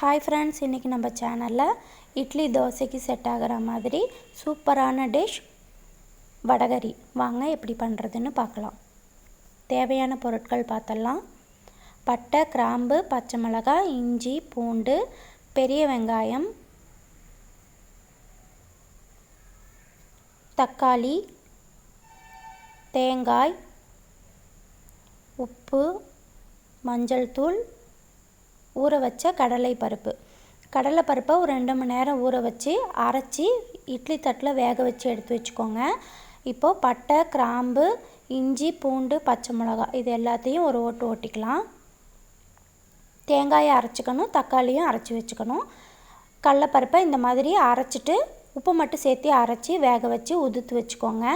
Hi friends, இன்றைக்கி நம்ம சேனலில் இட்லி தோசைக்கு செட் ஆகிற மாதிரி சூப்பரான டிஷ் வடகரி வாங்க எப்படி பண்ணுறதுன்னு பார்க்கலாம். தேவையான பொருட்கள் பார்த்தலாம். பட்டை, கிராம்பு, பச்சை மிளகாய், இஞ்சி, பூண்டு, பெரிய வெங்காயம், தக்காளி, தேங்காய், உப்பு, மஞ்சள் தூள், ஊற வச்ச கடலைப்பருப்பை ஒரு 2 மணி நேரம் ஊற வச்சு அரைச்சி இட்லி தட்டில் வேக வச்சு எடுத்து வச்சுக்கோங்க. இப்போது பட்டை, கிராம்பு, இஞ்சி, பூண்டு, பச்சை மிளகாய் இது எல்லாத்தையும் ஒரு ஓட்டு ஓட்டிக்கலாம். தேங்காயை அரைச்சிக்கணும், தக்காளியும் அரைச்சி வச்சுக்கணும். கடலைப்பருப்பை இந்த மாதிரி அரைச்சிட்டு உப்பு மட்டும் சேர்த்து அரைச்சி வேக வச்சு உதுத்து வச்சுக்கோங்க.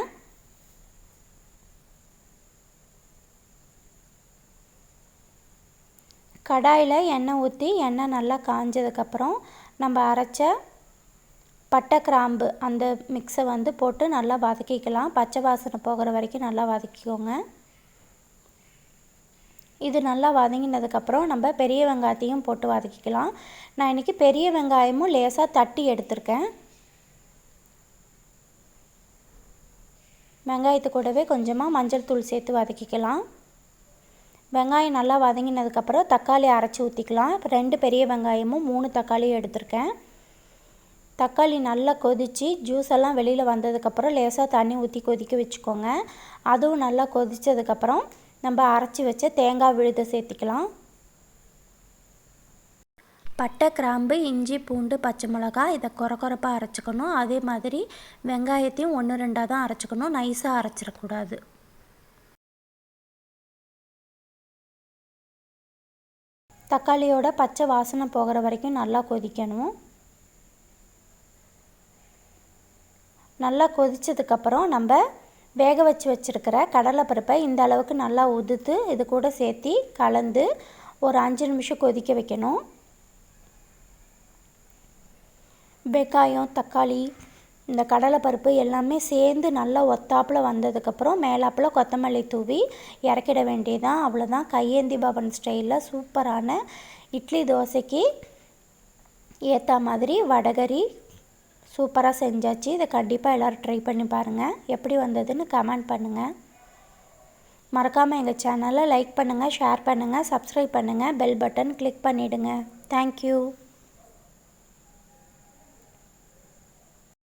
கடாயில் எண்ணெய் ஊற்றி எண்ணெய் நல்லா காஞ்சதுக்கப்புறம் நம்ம அரைச்ச பட்டை, கிராம்பு அந்த மிக்ஸை போட்டு நல்லா வதக்கிக்கலாம். பச்சை வாசனை போகிற வரைக்கும் நல்லா வதக்கிக்கோங்க. இது நல்லா வதங்கினதுக்கப்புறம் நம்ம பெரிய வெங்காயத்தையும் போட்டு வதக்கிக்கலாம். நான் இன்றைக்கி பெரிய வெங்காயமும் லேசாக தட்டி எடுத்திருக்கேன். வெங்காயத்து கூடவே கொஞ்சமாக மஞ்சள் தூள் சேர்த்து வதக்கிக்கலாம். வெங்காயம் நல்லா வதங்கினதுக்கப்புறம் தக்காளி அரைச்சி ஊற்றிக்கலாம். 2 பெரிய வெங்காயமும் 3 தக்காளியும் எடுத்திருக்கேன். தக்காளி நல்லா கொதித்து ஜூஸ் எல்லாம் வெளியில் வந்ததுக்கப்புறம் லேசாக தண்ணி ஊற்றி கொதிக்க வச்சுக்கோங்க. அதுவும் நல்லா கொதித்ததுக்கப்புறம் நம்ம அரைச்சி வச்ச தேங்காய் விழுதை சேர்த்திக்கலாம். பட்டை, கிராம்பு, இஞ்சி, பூண்டு, பச்சை மிளகாய் இதை கொரப்பாக அரைச்சிக்கணும். அதே மாதிரி வெங்காயத்தையும் 1-2 தான் அரைச்சிக்கணும், நைஸாக அரைச்சிடக்கூடாது. தக்காளியோட பச்சை வாசனை போகிற வரைக்கும் நல்லா கொதிக்கணும். நல்லா கொதித்ததுக்கப்புறம் நம்ம வேக வச்சுருக்கிற கடலைப்பருப்பை இந்த அளவுக்கு நல்லா உதுத்து இது கூட சேர்த்து கலந்து ஒரு 5 நிமிஷம் கொதிக்க வைக்கணும். வெங்காயம், தக்காளி, இந்த கடலைப்பருப்பு எல்லாமே சேர்ந்து நல்லா ஒத்தாப்பில் வந்ததுக்கப்புறம் மேலாப்பில் கொத்தமல்லி தூவி இறக்கிட வேண்டியதான். அவ்வளோதான். கையேந்தி பவன் ஸ்டைலில் சூப்பரான இட்லி தோசைக்கு ஏற்ற மாதிரி வடகரி சூப்பராக செஞ்சாச்சு. இதை கண்டிப்பாக எல்லோரும் ட்ரை பண்ணி பாருங்கள். எப்படி வந்ததுன்னு கமெண்ட் பண்ணுங்கள். மறக்காமல் எங்கள் சேனலை லைக் பண்ணுங்கள், ஷேர் பண்ணுங்கள், சப்ஸ்கிரைப் பண்ணுங்கள், பெல் பட்டன் கிளிக் பண்ணிவிடுங்க. தேங்க்யூ.